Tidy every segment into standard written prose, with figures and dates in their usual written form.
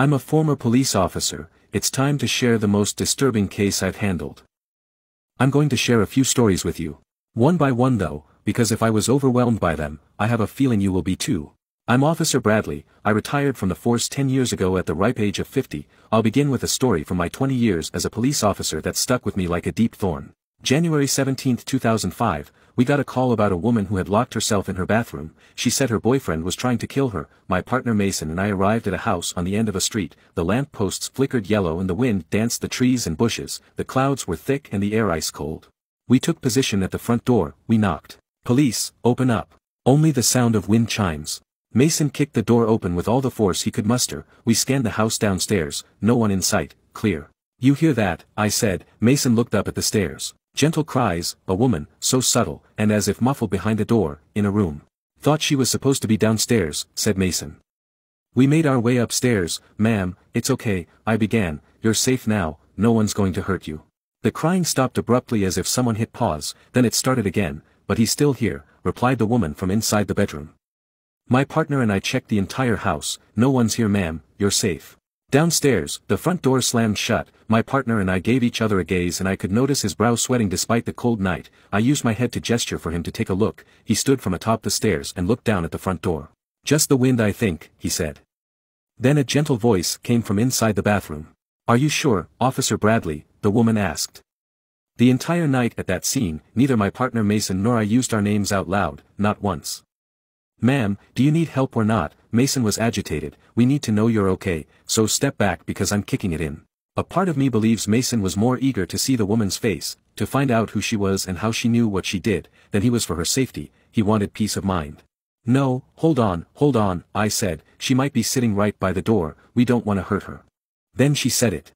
I'm a former police officer. It's time to share the most disturbing case I've handled. I'm going to share a few stories with you. One by one though, because if I was overwhelmed by them, I have a feeling you will be too. I'm Officer Bradley. I retired from the force 10 years ago at the ripe age of 50. I'll begin with a story from my 20 years as a police officer that stuck with me like a deep thorn. January 17, 2005, we got a call about a woman who had locked herself in her bathroom. She said her boyfriend was trying to kill her. My partner Mason and I arrived at a house on the end of a street. The lamp posts flickered yellow and the wind danced the trees and bushes. The clouds were thick and the air ice cold. We took position at the front door. We knocked. "Police, open up." Only the sound of wind chimes. Mason kicked the door open with all the force he could muster. We scanned the house downstairs. No one in sight. Clear. "You hear that?" I said. Mason looked up at the stairs. Gentle cries, a woman, so subtle, and as if muffled behind a door, in a room. "Thought she was supposed to be downstairs," said Mason. We made our way upstairs. "Ma'am, it's okay," I began. "You're safe now, no one's going to hurt you." The crying stopped abruptly as if someone hit pause, then it started again. "But he's still here," replied the woman from inside the bedroom. My partner and I checked the entire house. "No one's here ma'am, you're safe." Downstairs, the front door slammed shut. My partner and I gave each other a gaze and I could notice his brow sweating despite the cold night. I used my head to gesture for him to take a look. He stood from atop the stairs and looked down at the front door. "Just the wind I think," he said. Then a gentle voice came from inside the bathroom. "Are you sure, Officer Bradley?" the woman asked. The entire night at that scene, neither my partner Mason nor I used our names out loud, not once. "Ma'am, do you need help or not?" Mason was agitated. "We need to know you're okay, so step back because I'm kicking it in." A part of me believes Mason was more eager to see the woman's face, to find out who she was and how she knew what she did, than he was for her safety. He wanted peace of mind. "No, hold on, I said. "She might be sitting right by the door, we don't want to hurt her." Then she said it.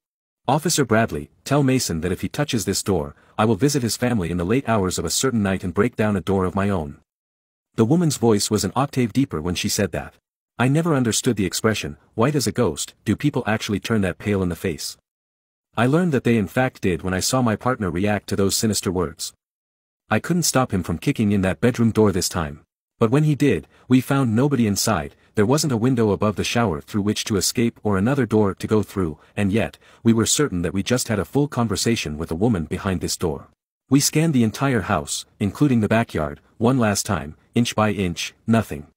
"Officer Bradley, tell Mason that if he touches this door, I will visit his family in the late hours of a certain night and break down a door of my own." The woman's voice was an octave deeper when she said that. I never understood the expression, "white as a ghost." Do people actually turn that pale in the face? I learned that they in fact did when I saw my partner react to those sinister words. I couldn't stop him from kicking in that bedroom door this time. But when he did, we found nobody inside. There wasn't a window above the shower through which to escape or another door to go through, and yet, we were certain that we just had a full conversation with a woman behind this door. We scanned the entire house, including the backyard, one last time, inch by inch, nothing.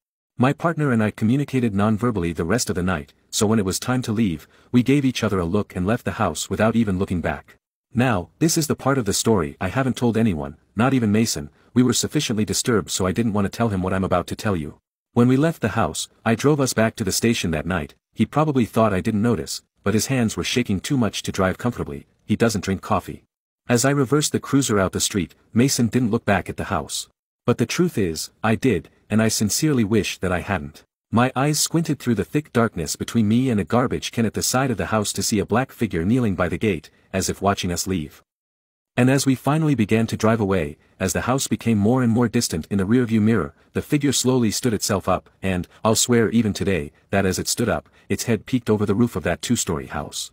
My partner and I communicated non-verbally the rest of the night, so when it was time to leave, we gave each other a look and left the house without even looking back. Now, this is the part of the story I haven't told anyone, not even Mason. We were sufficiently disturbed so I didn't want to tell him what I'm about to tell you. When we left the house, I drove us back to the station that night. He probably thought I didn't notice, but his hands were shaking too much to drive comfortably. He doesn't drink coffee. As I reversed the cruiser out the street, Mason didn't look back at the house. But the truth is, I did, and I sincerely wish that I hadn't. My eyes squinted through the thick darkness between me and a garbage can at the side of the house to see a black figure kneeling by the gate, as if watching us leave. And as we finally began to drive away, as the house became more and more distant in the rearview mirror, the figure slowly stood itself up, and, I'll swear even today, that as it stood up, its head peeked over the roof of that two-story house.